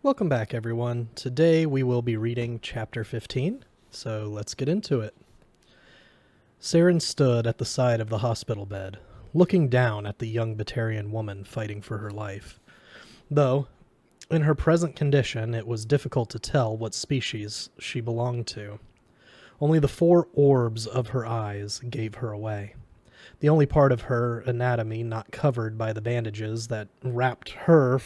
Welcome back, everyone. Today we will be reading Chapter 15, so let's get into it. Saren stood at the side of the hospital bed, looking down at the young Batarian woman fighting for her life. Though, in her present condition, it was difficult to tell what species she belonged to. Only the 4 orbs of her eyes gave her away. The only part of her anatomy not covered by the bandages that wrapped her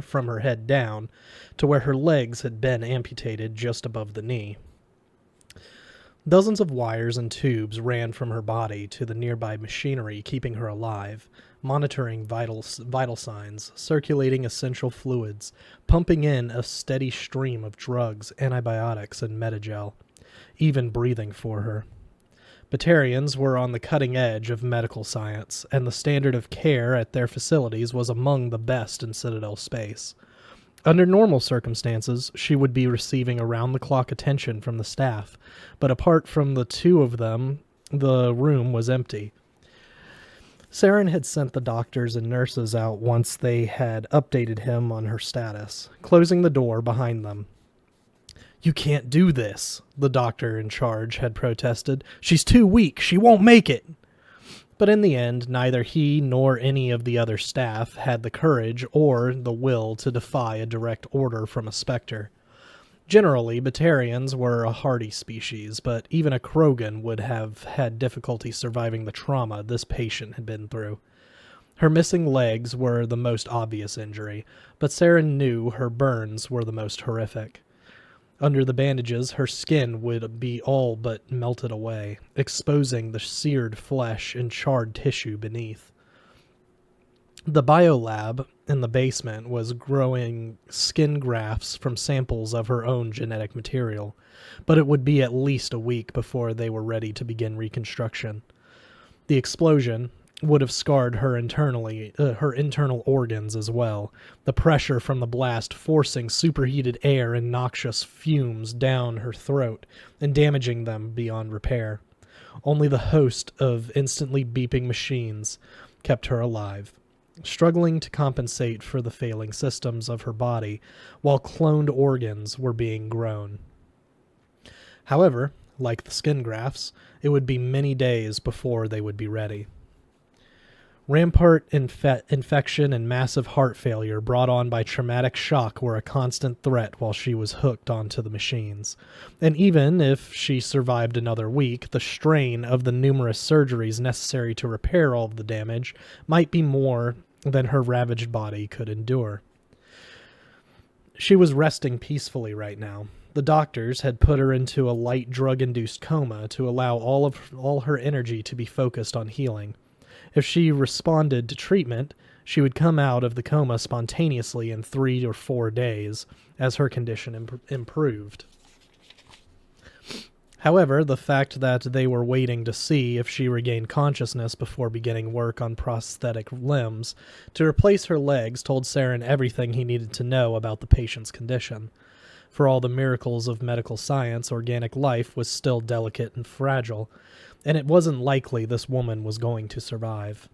from her head down to where her legs had been amputated just above the knee. Dozens of wires and tubes ran from her body to the nearby machinery keeping her alive, monitoring vital signs, circulating essential fluids, pumping in a steady stream of drugs, antibiotics, and Metagel, even breathing for her. Batarians were on the cutting edge of medical science, and the standard of care at their facilities was among the best in Citadel space. Under normal circumstances, she would be receiving around-the-clock attention from the staff, but apart from the 2 of them, the room was empty. Saren had sent the doctors and nurses out once they had updated him on her status, closing the door behind them. "You can't do this," the doctor in charge had protested. "She's too weak. She won't make it." But in the end, neither he nor any of the other staff had the courage or the will to defy a direct order from a Spectre. Generally, Batarians were a hardy species, but even a Krogan would have had difficulty surviving the trauma this patient had been through. Her missing legs were the most obvious injury, but Saren knew her burns were the most horrific. Under the bandages, her skin would be all but melted away, exposing the seared flesh and charred tissue beneath. The biolab in the basement was growing skin grafts from samples of her own genetic material, but it would be at least a week before they were ready to begin reconstruction. The explosion would have scarred her internal organs as well, the pressure from the blast forcing superheated air and noxious fumes down her throat and damaging them beyond repair. Only the host of instantly beeping machines kept her alive, struggling to compensate for the failing systems of her body while cloned organs were being grown. However, like the skin grafts, it would be many days before they would be ready. Rampart infection and massive heart failure brought on by traumatic shock were a constant threat while she was hooked onto the machines. And even if she survived another week, the strain of the numerous surgeries necessary to repair all of the damage might be more than her ravaged body could endure. She was resting peacefully right now. The doctors had put her into a light drug-induced coma to allow all her energy to be focused on healing. If she responded to treatment, she would come out of the coma spontaneously in 3 or 4 days as her condition improved. However, the fact that they were waiting to see if she regained consciousness before beginning work on prosthetic limbs to replace her legs told Saren everything he needed to know about the patient's condition. For all the miracles of medical science, organic life was still delicate and fragile, and it wasn't likely this woman was going to survive.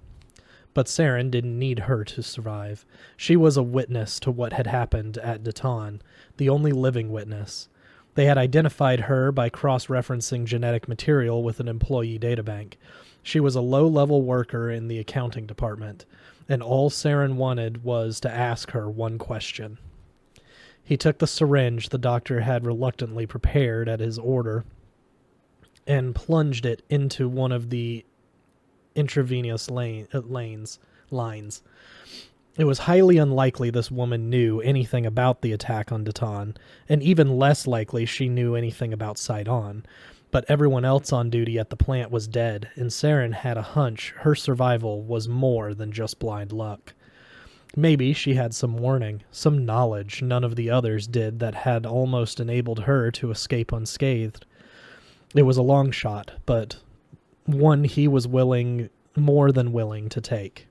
But Saren didn't need her to survive. She was a witness to what had happened at Datan, the only living witness. They had identified her by cross-referencing genetic material with an employee databank. She was a low-level worker in the accounting department, and all Saren wanted was to ask her one question. He took the syringe the doctor had reluctantly prepared at his order and plunged it into one of the intravenous lines. It was highly unlikely this woman knew anything about the attack on Datan, and even less likely she knew anything about Sidon. But everyone else on duty at the plant was dead, and Saren had a hunch her survival was more than just blind luck. Maybe she had some warning, some knowledge none of the others did that had almost enabled her to escape unscathed. It was a long shot, but one he was more than willing to take.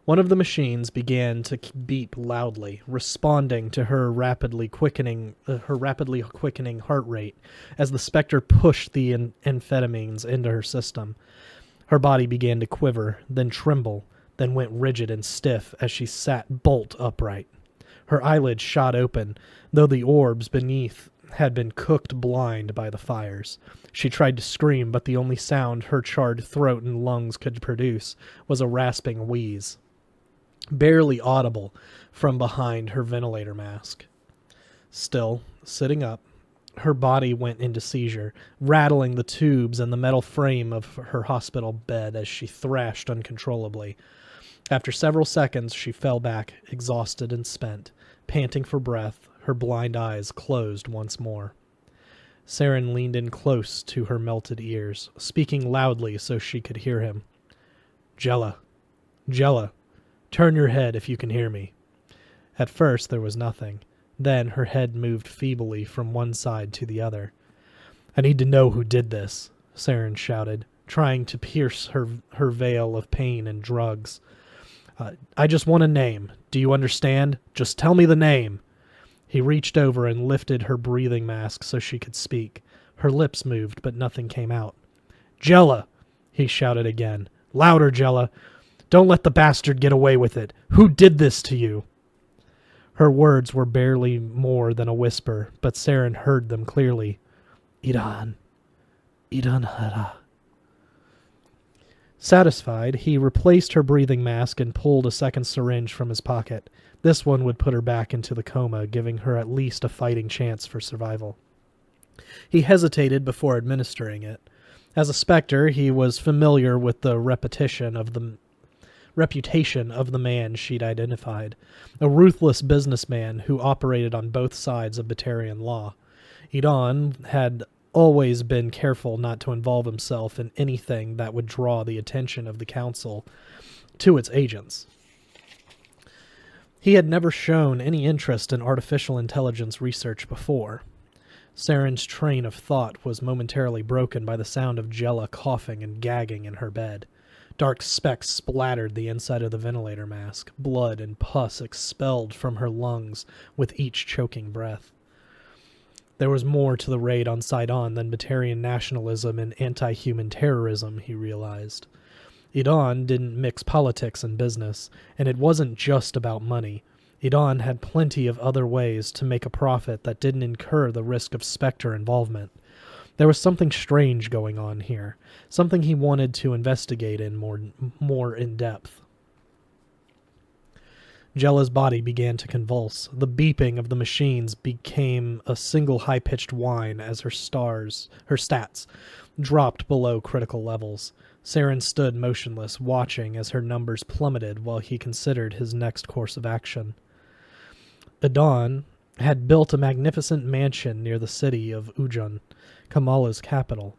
One of the machines began to beep loudly, responding to her rapidly quickening heart rate as the Spectre pushed the amphetamines into her system. Her body began to quiver, then tremble, then went rigid and stiff as she sat bolt upright. Her eyelids shot open, though the orbs beneath had been cooked blind by the fires. She tried to scream, but the only sound her charred throat and lungs could produce was a rasping wheeze, barely audible from behind her ventilator mask. Still, sitting up, her body went into seizure, rattling the tubes and the metal frame of her hospital bed as she thrashed uncontrollably. After several seconds, she fell back, exhausted and spent, panting for breath, her blind eyes closed once more. Saren leaned in close to her melted ears, speaking loudly so she could hear him. Jella, Jella, turn your head if you can hear me. At first there was nothing. Then her head moved feebly from one side to the other. I need to know who did this, Saren shouted, trying to pierce her veil of pain and drugs. I just want a name. Do you understand? Just tell me the name. He reached over and lifted her breathing mask so she could speak. Her lips moved, but nothing came out. Jella, he shouted again. Louder, Jella. Don't let the bastard get away with it. Who did this to you? Her words were barely more than a whisper, but Saren heard them clearly. Idan Hara. Satisfied, he replaced her breathing mask and pulled a second syringe from his pocket. This one would put her back into the coma, giving her at least a fighting chance for survival. He hesitated before administering it. As a Spectre, he was familiar with the reputation of the man she'd identified, a ruthless businessman who operated on both sides of Batarian law. Idan had always been careful not to involve himself in anything that would draw the attention of the Council to its agents. He had never shown any interest in artificial intelligence research before. Saren's train of thought was momentarily broken by the sound of Jella coughing and gagging in her bed. Dark specks splattered the inside of the ventilator mask, blood and pus expelled from her lungs with each choking breath. There was more to the raid on Sidon than Batarian nationalism and anti-human terrorism, he realized. Idan didn't mix politics and business, and it wasn't just about money. Idan had plenty of other ways to make a profit that didn't incur the risk of Spectre involvement. There was something strange going on here, something he wanted to investigate in more in depth. Jella's body began to convulse. The beeping of the machines became a single high-pitched whine as her stats dropped below critical levels. Saren stood motionless, watching as her numbers plummeted while he considered his next course of action. Idan had built a magnificent mansion near the city of Ujun, Kamala's capital.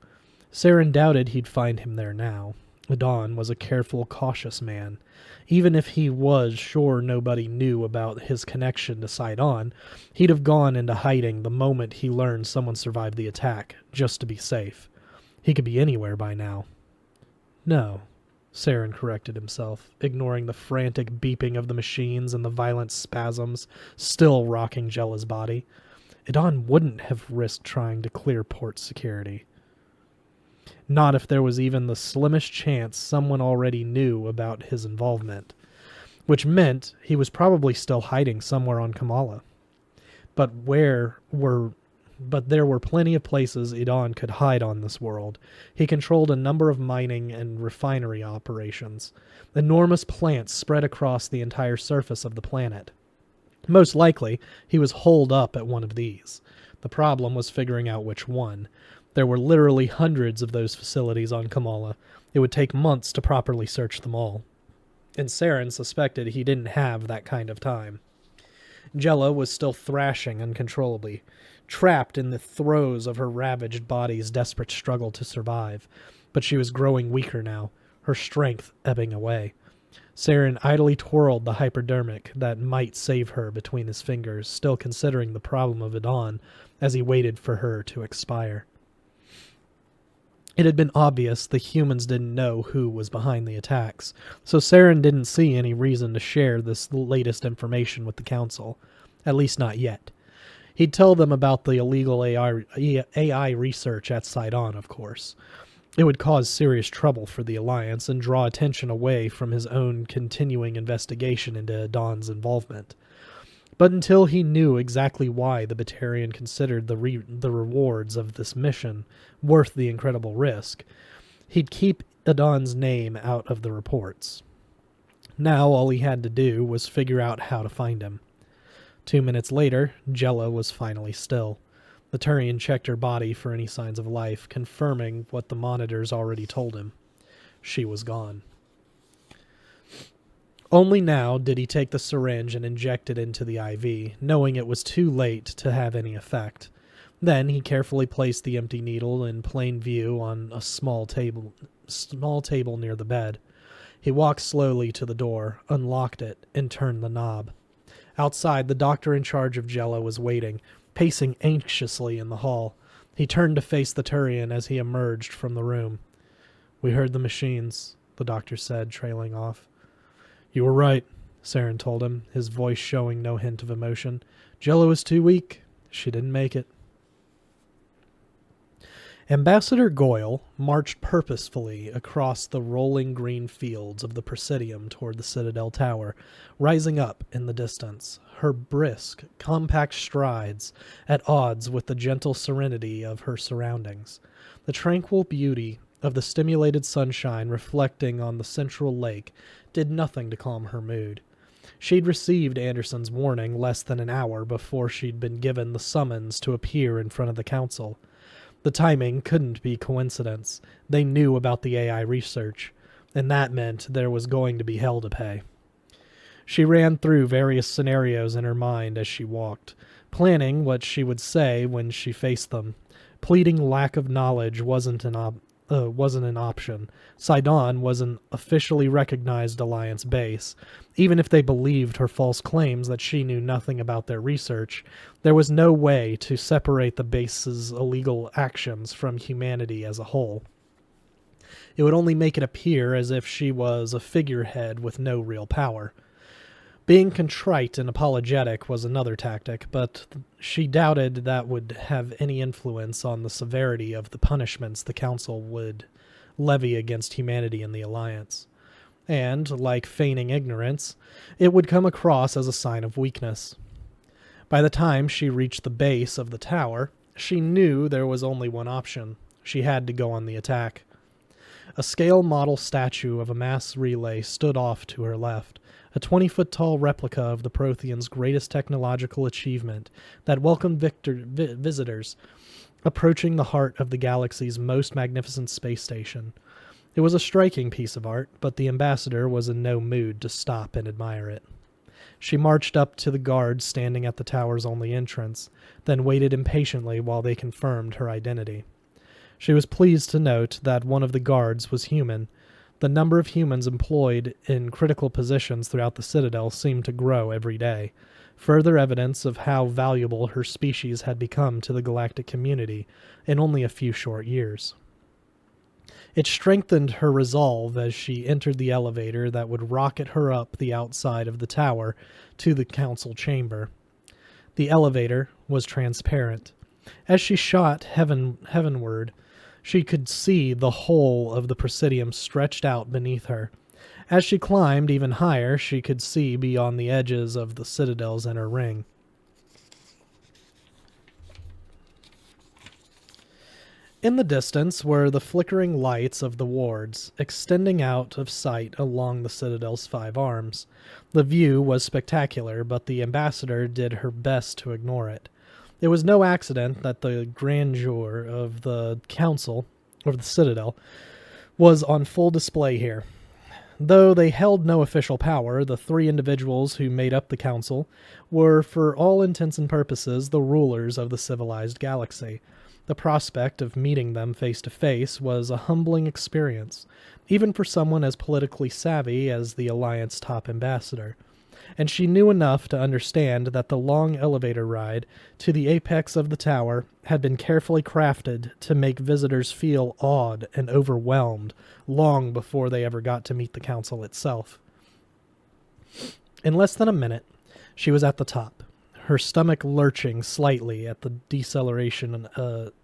Saren doubted he'd find him there now. Idan was a careful, cautious man. Even if he was sure nobody knew about his connection to Sidon, he'd have gone into hiding the moment he learned someone survived the attack, just to be safe. He could be anywhere by now. No, Saren corrected himself, ignoring the frantic beeping of the machines and the violent spasms still rocking Jella's body. Idan wouldn't have risked trying to clear port security. Not if there was even the slimmest chance someone already knew about his involvement, which meant he was probably still hiding somewhere on Kamala. But there were plenty of places Idan could hide on this world. He controlled a number of mining and refinery operations. Enormous plants spread across the entire surface of the planet. Most likely, he was holed up at one of these. The problem was figuring out which one. There were literally hundreds of those facilities on Kamala. It would take months to properly search them all. And Saren suspected he didn't have that kind of time. Jella was still thrashing uncontrollably, trapped in the throes of her ravaged body's desperate struggle to survive. But she was growing weaker now, her strength ebbing away. Saren idly twirled the hypodermic that might save her between his fingers, still considering the problem of Idan as he waited for her to expire. It had been obvious the humans didn't know who was behind the attacks, so Saren didn't see any reason to share this latest information with the Council, at least not yet. He'd tell them about the illegal AI research at Sidon, of course. It would cause serious trouble for the Alliance and draw attention away from his own continuing investigation into Dawn's involvement. But until he knew exactly why the Batarian considered the rewards of this mission worth the incredible risk, he'd keep Adon's name out of the reports. Now all he had to do was figure out how to find him. 2 minutes later, Jella was finally still. The Turian checked her body for any signs of life, confirming what the monitors already told him. She was gone. Only now did he take the syringe and inject it into the IV, knowing it was too late to have any effect. Then he carefully placed the empty needle in plain view on a small table near the bed. He walked slowly to the door, unlocked it, and turned the knob. Outside, the doctor in charge of Jella was waiting, pacing anxiously in the hall. He turned to face the Turian as he emerged from the room. "We heard the machines," the doctor said, trailing off. "You were right," Saren told him, his voice showing no hint of emotion. "Jella was too weak. She didn't make it." Ambassador Goyle marched purposefully across the rolling green fields of the Presidium toward the Citadel Tower, rising up in the distance, her brisk, compact strides at odds with the gentle serenity of her surroundings. The tranquil beauty of the stimulated sunshine reflecting on the central lake did nothing to calm her mood. She'd received Anderson's warning less than an hour before she'd been given the summons to appear in front of the council. The timing couldn't be coincidence. They knew about the AI research, and that meant there was going to be hell to pay. She ran through various scenarios in her mind as she walked, planning what she would say when she faced them. Pleading lack of knowledge wasn't an option. Sidon was an officially recognized Alliance base. Even if they believed her false claims that she knew nothing about their research, there was no way to separate the base's illegal actions from humanity as a whole. It would only make it appear as if she was a figurehead with no real power. Being contrite and apologetic was another tactic, but she doubted that would have any influence on the severity of the punishments the Council would levy against humanity and the Alliance. And, like feigning ignorance, it would come across as a sign of weakness. By the time she reached the base of the tower, she knew there was only one option. She had to go on the attack. A scale model statue of a mass relay stood off to her left, a 20-foot-tall replica of the Prothean's greatest technological achievement that welcomed visitors approaching the heart of the galaxy's most magnificent space station. It was a striking piece of art, but the ambassador was in no mood to stop and admire it. She marched up to the guards standing at the tower's only entrance, then waited impatiently while they confirmed her identity. She was pleased to note that one of the guards was human. The number of humans employed in critical positions throughout the Citadel seemed to grow every day, further evidence of how valuable her species had become to the galactic community in only a few short years. It strengthened her resolve as she entered the elevator that would rocket her up the outside of the tower to the council chamber. The elevator was transparent. As she shot heavenward, she could see the whole of the Presidium stretched out beneath her. As she climbed even higher, she could see beyond the edges of the Citadel's inner ring. In the distance were the flickering lights of the wards, extending out of sight along the Citadel's 5 arms. The view was spectacular, but the ambassador did her best to ignore it. It was no accident that the grandeur of the Council, of the Citadel, was on full display here. Though they held no official power, the 3 individuals who made up the Council were, for all intents and purposes, the rulers of the civilized galaxy. The prospect of meeting them face to face was a humbling experience, even for someone as politically savvy as the Alliance top ambassador. And she knew enough to understand that the long elevator ride to the apex of the tower had been carefully crafted to make visitors feel awed and overwhelmed long before they ever got to meet the Council itself. In less than a minute, she was at the top, her stomach lurching slightly at the deceleration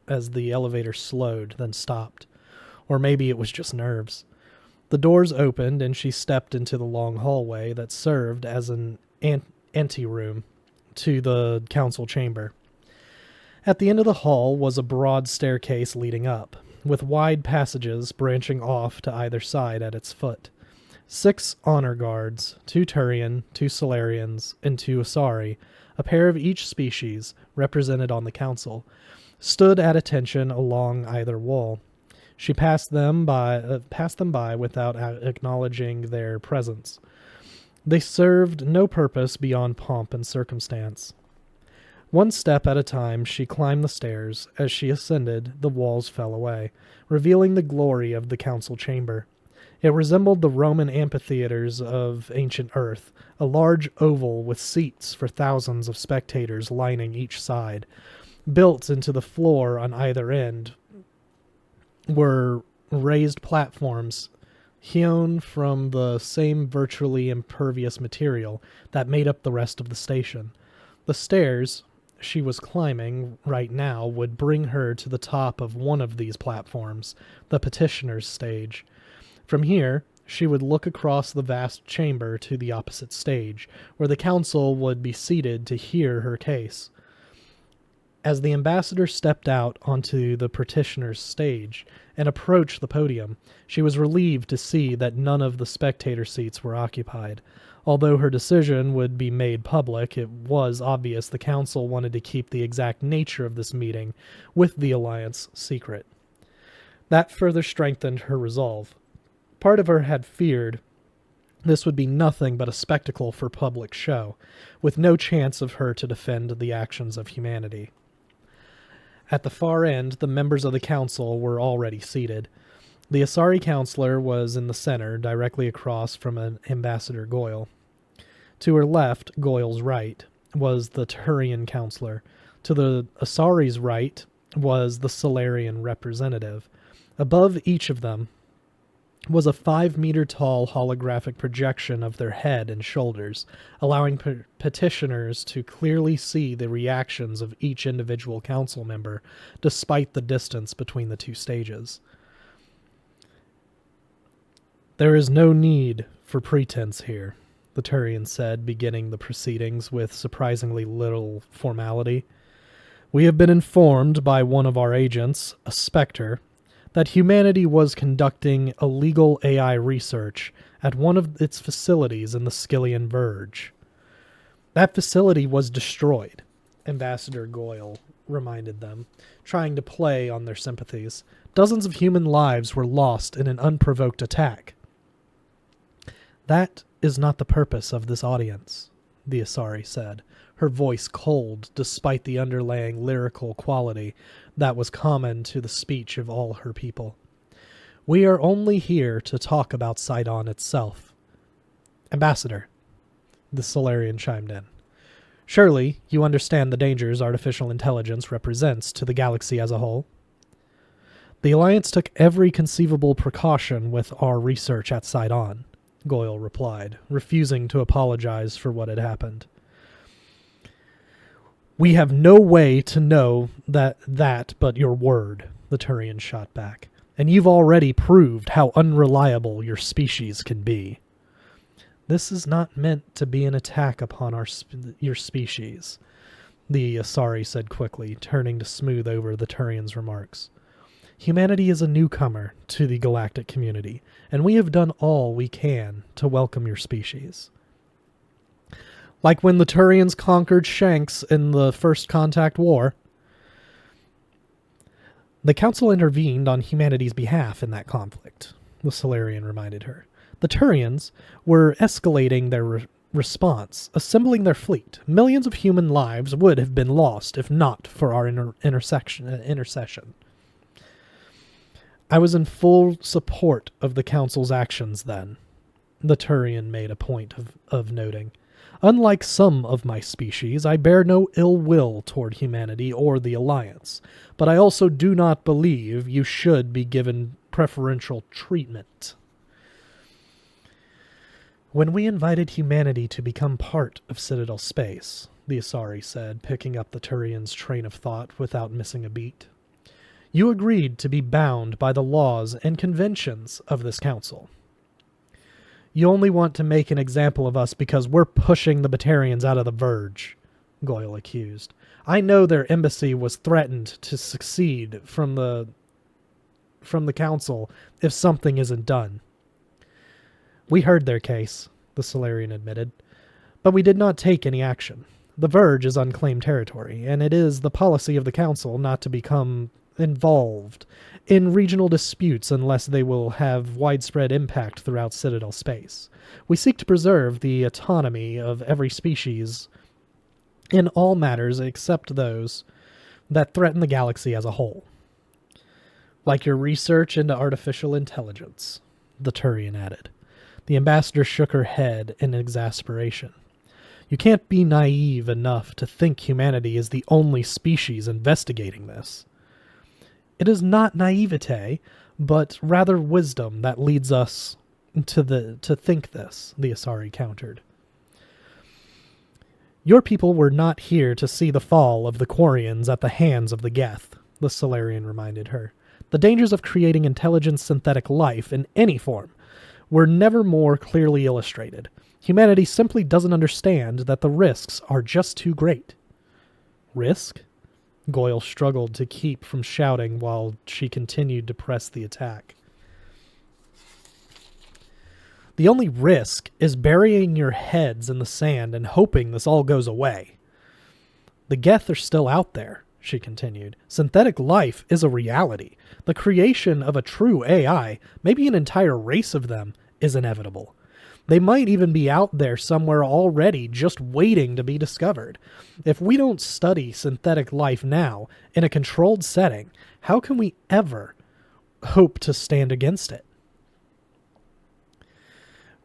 as the elevator slowed, then stopped. Or maybe it was just nerves. The doors opened, and she stepped into the long hallway that served as an anteroom to the council chamber. At the end of the hall was a broad staircase leading up, with wide passages branching off to either side at its foot. 6 honor guards, 2 Turian, 2 Solarians, and 2 Asari, a pair of each species, represented on the council, stood at attention along either wall. She passed them by without acknowledging their presence. They served no purpose beyond pomp and circumstance. One step at a time she climbed the stairs. As she ascended, the walls fell away, revealing the glory of the council chamber. It resembled the Roman amphitheaters of ancient Earth, a large oval with seats for thousands of spectators lining each side. Built into the floor on either end were raised platforms hewn from the same virtually impervious material that made up the rest of the station. The stairs she was climbing right now would bring her to the top of one of these platforms, the petitioner's stage. From here, she would look across the vast chamber to the opposite stage, where the council would be seated to hear her case. As the ambassador stepped out onto the petitioner's stage and approached the podium, she was relieved to see that none of the spectator seats were occupied. Although her decision would be made public, it was obvious the council wanted to keep the exact nature of this meeting with the Alliance secret. That further strengthened her resolve. Part of her had feared this would be nothing but a spectacle for public show, with no chance of her to defend the actions of humanity. At the far end, the members of the council were already seated. The Asari counselor was in the center, directly across from Ambassador Goyle. To her left, Goyle's right, was the Turian counselor. To the Asari's right was the Solarian representative. Above each of them was a 5-meter-tall holographic projection of their head and shoulders, allowing petitioners to clearly see the reactions of each individual council member, despite the distance between the 2 stages. "There is no need for pretense here," the Turian said, beginning the proceedings with surprisingly little formality. "We have been informed by one of our agents, a Spectre, that humanity was conducting illegal AI research at one of its facilities in the Skyllian Verge. That facility was destroyed," Ambassador Goyle reminded them, trying to play on their sympathies. "Dozens of human lives were lost in an unprovoked attack." "That is not the purpose of this audience," the Asari said, her voice cold despite the underlying lyrical quality that was common to the speech of all her people. "We are only here to talk about Sidon itself." "Ambassador," the Solarian chimed in, "surely you understand the dangers artificial intelligence represents to the galaxy as a whole?" "The Alliance took every conceivable precaution with our research at Sidon," Goyle replied, refusing to apologize for what had happened. "We have no way to know that but your word," the Turian shot back. "And you've already proved how unreliable your species can be." "This is not meant to be an attack upon your species," the Asari said quickly, turning to smooth over the Turian's remarks. "Humanity is a newcomer to the galactic community, and we have done all we can to welcome your species." "Like when the Turians conquered Shanks in the First Contact War." "The Council intervened on humanity's behalf in that conflict," the Solarian reminded her. "The Turians were escalating their response, assembling their fleet. Millions of human lives would have been lost if not for our intercession. I was in full support of the Council's actions then," the Turian made a point of noting. "Unlike some of my species, I bear no ill will toward humanity or the Alliance, but I also do not believe you should be given preferential treatment." "When we invited humanity to become part of Citadel space," the Asari said, picking up the Turian's train of thought without missing a beat, You agreed to be bound by the laws and conventions of this council. You only want to make an example of us because we're pushing the Batarians out of the Verge, Goyle accused. I know their embassy was threatened to succeed from the council if something isn't done. We heard their case, the Solarian admitted, but we did not take any action. The Verge is unclaimed territory, and it is the policy of the council not to become involved in regional disputes unless they will have widespread impact throughout Citadel space. We seek to preserve the autonomy of every species in all matters except those that threaten the galaxy as a whole. Like your research into artificial intelligence, the Turian added. The ambassador shook her head in exasperation. You can't be naive enough to think humanity is the only species investigating this. It is not naivete, but rather wisdom that leads us to think this, the Asari countered. Your people were not here to see the fall of the Quarians at the hands of the Geth, the Solarian reminded her. The dangers of creating intelligent synthetic life in any form were never more clearly illustrated. Humanity simply doesn't understand that the risks are just too great. Risk? Goyle struggled to keep from shouting while she continued to press the attack. The only risk is burying your heads in the sand and hoping this all goes away. The Geth are still out there, she continued. Synthetic life is a reality. The creation of a true AI, maybe an entire race of them, is inevitable. They might even be out there somewhere already, just waiting to be discovered. If we don't study synthetic life now, in a controlled setting, how can we ever hope to stand against it?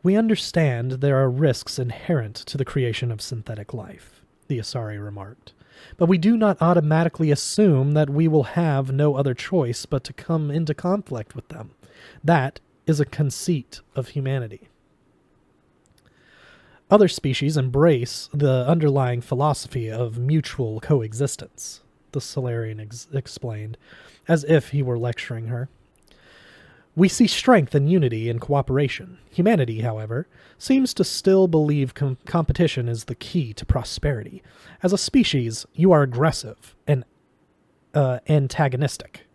We understand there are risks inherent to the creation of synthetic life, the Asari remarked. But we do not automatically assume that we will have no other choice but to come into conflict with them. That is a conceit of humanity. Other species embrace the underlying philosophy of mutual coexistence, the Solarian explained, as if he were lecturing her. We see strength and unity in cooperation. Humanity, however, seems to still believe competition is the key to prosperity. As a species, you are aggressive and antagonistic.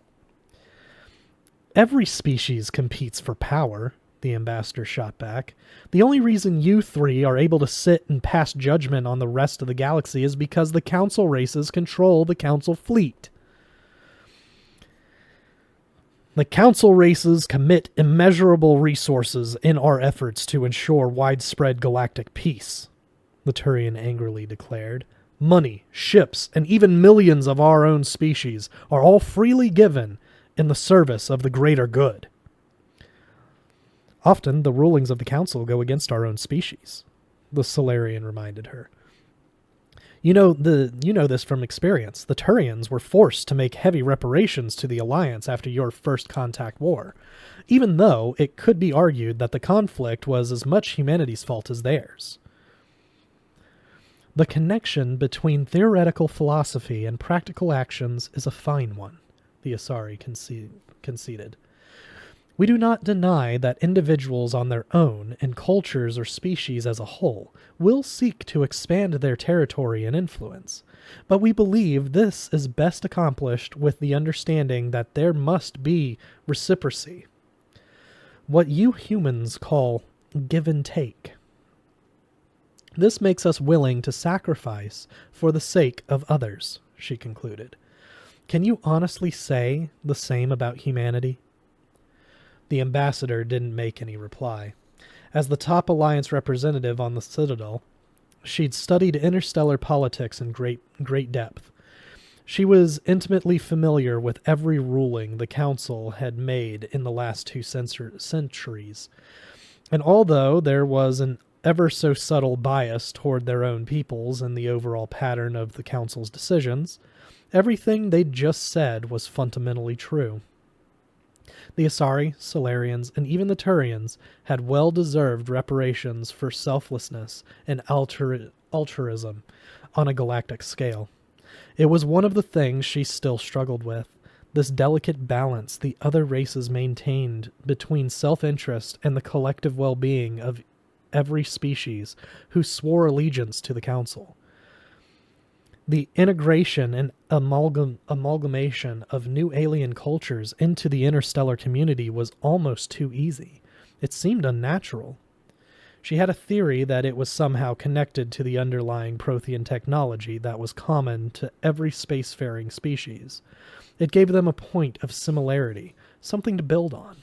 Every species competes for power, the ambassador shot back. The only reason you three are able to sit and pass judgment on the rest of the galaxy is because the council races control the council fleet. The council races commit immeasurable resources in our efforts to ensure widespread galactic peace, the Turian angrily declared. Money, ships, and even millions of our own species are all freely given in the service of the greater good. Often, the rulings of the council go against our own species, the Solarian reminded her. You know this from experience. The Turians were forced to make heavy reparations to the Alliance after your first contact war, even though it could be argued that the conflict was as much humanity's fault as theirs. The connection between theoretical philosophy and practical actions is a fine one, the Asari conceded. We do not deny that individuals on their own, and cultures or species as a whole, will seek to expand their territory and influence, but we believe this is best accomplished with the understanding that there must be reciprocity. What you humans call give and take. This makes us willing to sacrifice for the sake of others, she concluded. Can you honestly say the same about humanity? The ambassador didn't make any reply. As the top Alliance representative on the Citadel, she'd studied interstellar politics in great depth. She was intimately familiar with every ruling the Council had made in the last 2 centuries. And although there was an ever so subtle bias toward their own peoples and the overall pattern of the Council's decisions, everything they'd just said was fundamentally true. The Asari, Solarians, and even the Turians had well-deserved reparations for selflessness and altruism on a galactic scale. It was one of the things she still struggled with, This delicate balance the other races maintained between self-interest and the collective well-being of every species who swore allegiance to the Council. The integration and amalgamation of new alien cultures into the interstellar community was almost too easy. It seemed unnatural. She had a theory that it was somehow connected to the underlying Prothean technology that was common to every spacefaring species. It gave them a point of similarity, something to build on.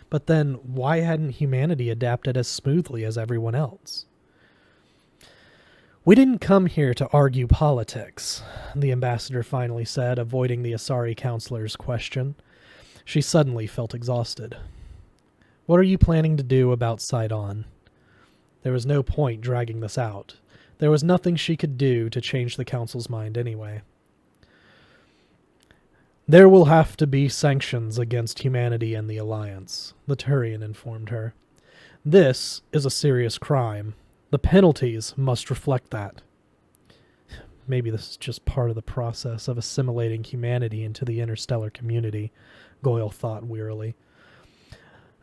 But then, why hadn't humanity adapted as smoothly as everyone else? "We didn't come here to argue politics," the ambassador finally said, avoiding the Asari counselor's question. She suddenly felt exhausted. "What are you planning to do about Sidon?" There was no point dragging this out. There was nothing she could do to change the council's mind anyway. "There will have to be sanctions against humanity and the Alliance," the Turian informed her. "This is a serious crime. The penalties must reflect that." Maybe this is just part of the process of assimilating humanity into the interstellar community, Goyle thought wearily.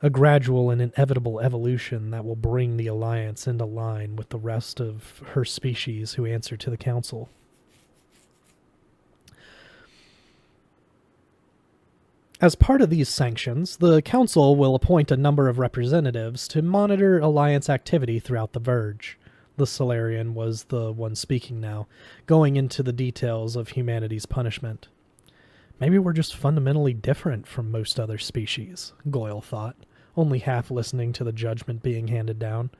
A gradual and inevitable evolution that will bring the Alliance into line with the rest of her species who answer to the Council. As part of these sanctions, the Council will appoint a number of representatives to monitor Alliance activity throughout the Verge. The Solarian was the one speaking now, going into the details of humanity's punishment. Maybe we're just fundamentally different from most other species, Goyle thought, only half listening to the judgment being handed down.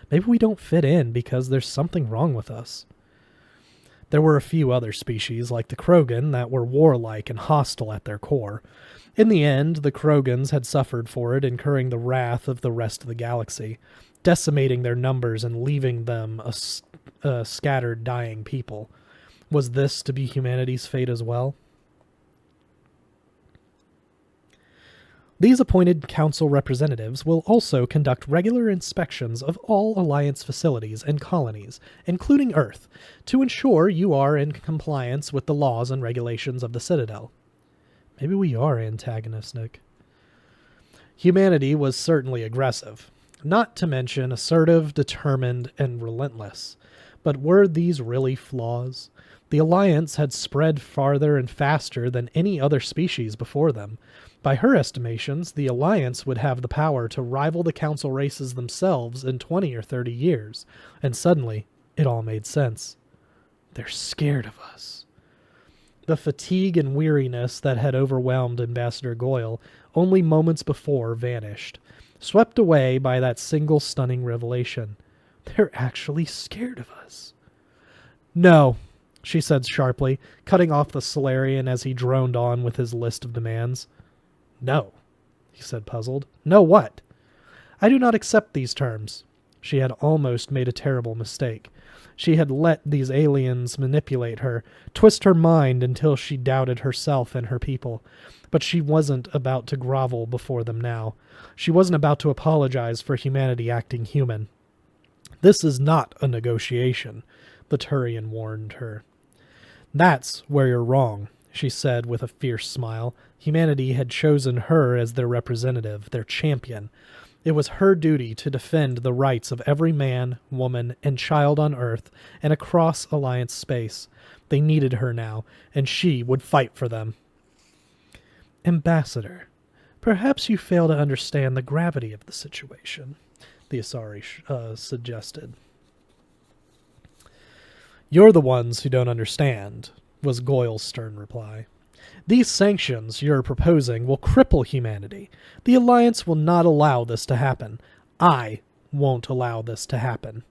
Maybe we don't fit in because there's something wrong with us. There were a few other species, like the Krogan, that were warlike and hostile at their core. In the end, the Krogans had suffered for it, incurring the wrath of the rest of the galaxy, decimating their numbers and leaving them a scattered, dying people. Was this to be humanity's fate as well? These appointed council representatives will also conduct regular inspections of all Alliance facilities and colonies, including Earth, to ensure you are in compliance with the laws and regulations of the Citadel. Maybe we are antagonistic. Humanity was certainly aggressive, not to mention assertive, determined, and relentless. But were these really flaws? The Alliance had spread farther and faster than any other species before them. By her estimations, the Alliance would have the power to rival the Council races themselves in 20 or 30 years, and suddenly it all made sense. They're scared of us. The fatigue and weariness that had overwhelmed Ambassador Goyle only moments before vanished, swept away by that single stunning revelation. They're actually scared of us. "No," she said sharply, cutting off the Solarian as he droned on with his list of demands. "No," he said, puzzled. "No what?" "I do not accept these terms." She had almost made a terrible mistake. She had let these aliens manipulate her, twist her mind until she doubted herself and her people. But she wasn't about to grovel before them now. She wasn't about to apologize for humanity acting human. "This is not a negotiation," the Turian warned her. "That's where you're wrong," she said with a fierce smile. Humanity had chosen her as their representative, their champion. It was her duty to defend the rights of every man, woman, and child on Earth and across Alliance space. They needed her now, and she would fight for them. "Ambassador, perhaps you fail to understand the gravity of the situation," the Asari suggested. "You're the ones who don't understand," was Goyle's stern reply. "These sanctions you're proposing will cripple humanity. The Alliance will not allow this to happen. I won't allow this to happen."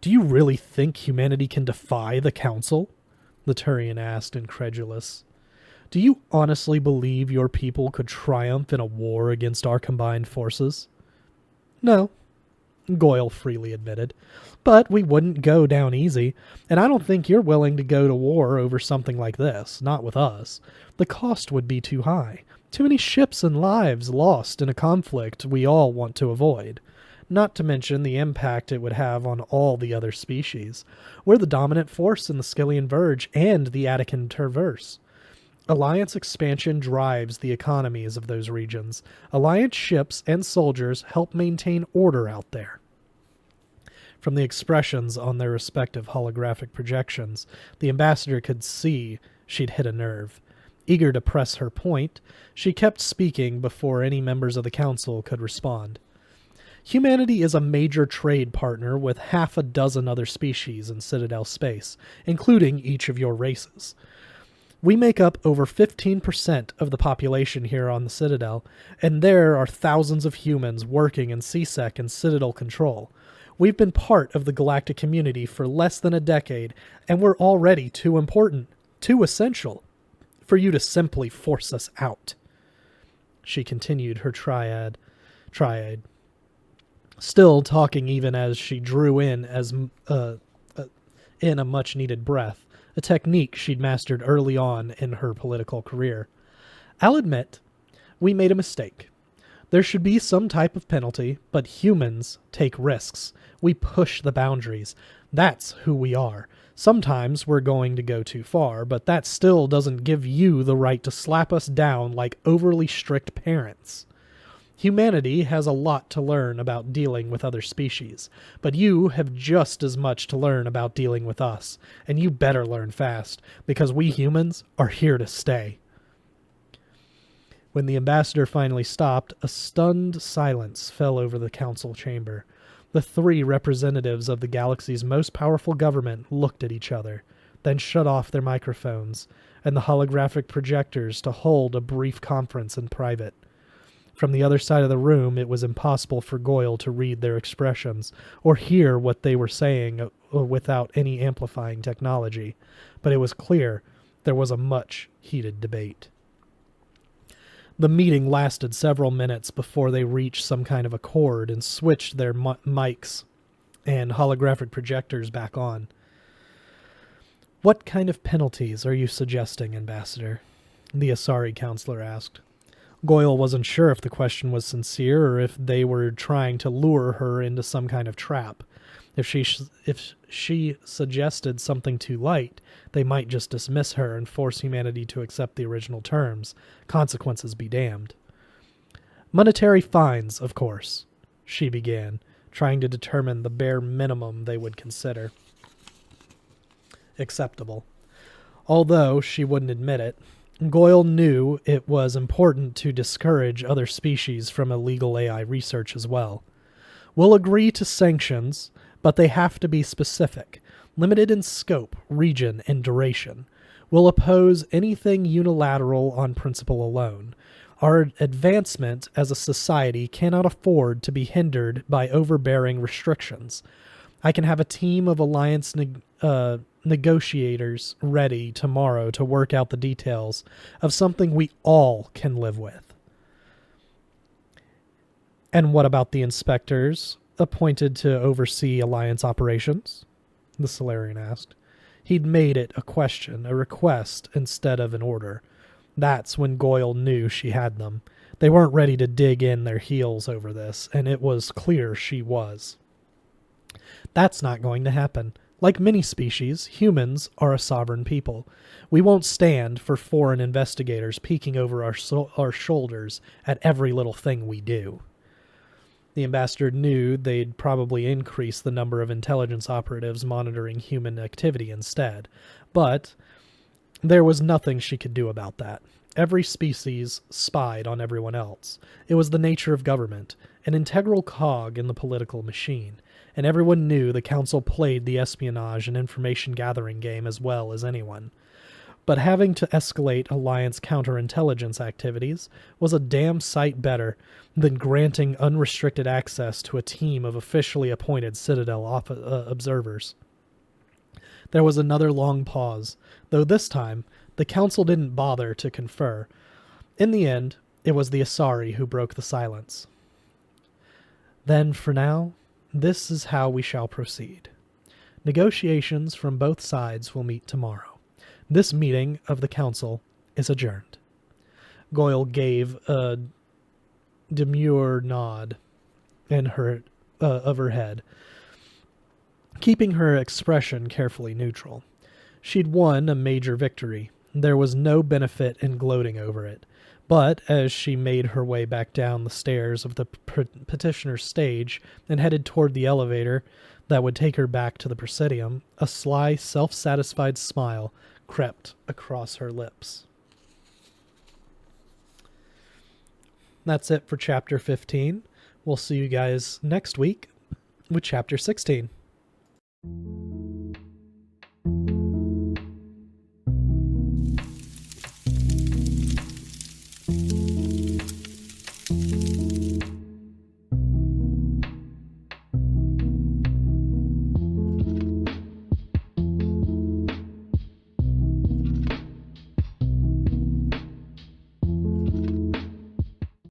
"Do you really think humanity can defy the Council?" the Turian asked, incredulous. "Do you honestly believe your people could triumph in a war against our combined forces?" "No," Goyle freely admitted. "But we wouldn't go down easy, and I don't think you're willing to go to war over something like this, not with us. The cost would be too high. Too many ships and lives lost in a conflict we all want to avoid. Not to mention the impact it would have on all the other species. We're the dominant force in the Skyllian Verge and the Attican Traverse. Alliance expansion drives the economies of those regions. Alliance ships and soldiers help maintain order out there. From the expressions on their respective holographic projections, the ambassador could see she'd hit a nerve. Eager to press her point, she kept speaking before any members of the council could respond. Humanity is a major trade partner with half a dozen other species in Citadel space, including each of your races. We make up over 15% of the population here on the Citadel, and there are thousands of humans working in CSEC and Citadel control. We've been part of the galactic community for less than a decade, and we're already too important, too essential, for you to simply force us out. She continued her triad, still talking even as she drew in a much-needed breath, a technique she'd mastered early on in her political career. I'll admit, we made a mistake. There should be some type of penalty, but humans take risks. We push the boundaries. That's who we are. Sometimes we're going to go too far, but that still doesn't give you the right to slap us down like overly strict parents. Humanity has a lot to learn about dealing with other species, but you have just as much to learn about dealing with us, and you better learn fast, because we humans are here to stay. When the ambassador finally stopped, a stunned silence fell over the council chamber. The three representatives of the galaxy's most powerful government looked at each other, then shut off their microphones and the holographic projectors to hold a brief conference in private. From the other side of the room, it was impossible for Goyle to read their expressions or hear what they were saying without any amplifying technology, but it was clear there was a much heated debate. The meeting lasted several minutes before they reached some kind of accord and switched their mics and holographic projectors back on. "What kind of penalties are you suggesting, Ambassador?" the Asari counselor asked. Goyle wasn't sure if the question was sincere or if they were trying to lure her into some kind of trap. If she suggested something too light, they might just dismiss her and force humanity to accept the original terms. Consequences be damned. "Monetary fines, of course," she began, trying to determine the bare minimum they would consider acceptable. Although she wouldn't admit it, Goyle knew it was important to discourage other species from illegal AI research as well. "We'll agree to sanctions, but they have to be specific, limited in scope, region, and duration. We'll oppose anything unilateral on principle alone. Our advancement as a society cannot afford to be hindered by overbearing restrictions. I can have a team of Alliance negotiators ready tomorrow to work out the details of something we all can live with." "And what about the inspectors appointed to oversee Alliance operations?" the Solarian asked. He'd made it a question, a request, instead of an order. That's when Goyle knew she had them. They weren't ready to dig in their heels over this, and it was clear she was. "That's not going to happen. Like many species, humans are a sovereign people. We won't stand for foreign investigators peeking over our shoulders at every little thing we do." The ambassador knew they'd probably increase the number of intelligence operatives monitoring human activity instead, but there was nothing she could do about that. Every species spied on everyone else. It was the nature of government, an integral cog in the political machine, and everyone knew the council played the espionage and information-gathering game as well as anyone. But having to escalate Alliance counterintelligence activities was a damn sight better than granting unrestricted access to a team of officially appointed Citadel observers. There was another long pause, though this time the council didn't bother to confer. In the end, it was the Asari who broke the silence. "Then, for now, this is how we shall proceed. Negotiations from both sides will meet tomorrow. This meeting of the council is adjourned." Goyle gave a demure nod of her head, keeping her expression carefully neutral. She'd won a major victory. There was no benefit in gloating over it. But as she made her way back down the stairs of the petitioner's stage and headed toward the elevator that would take her back to the Presidium, a sly, self-satisfied smile crept across her lips. That's it for Chapter 15. We'll see you guys next week with Chapter 16.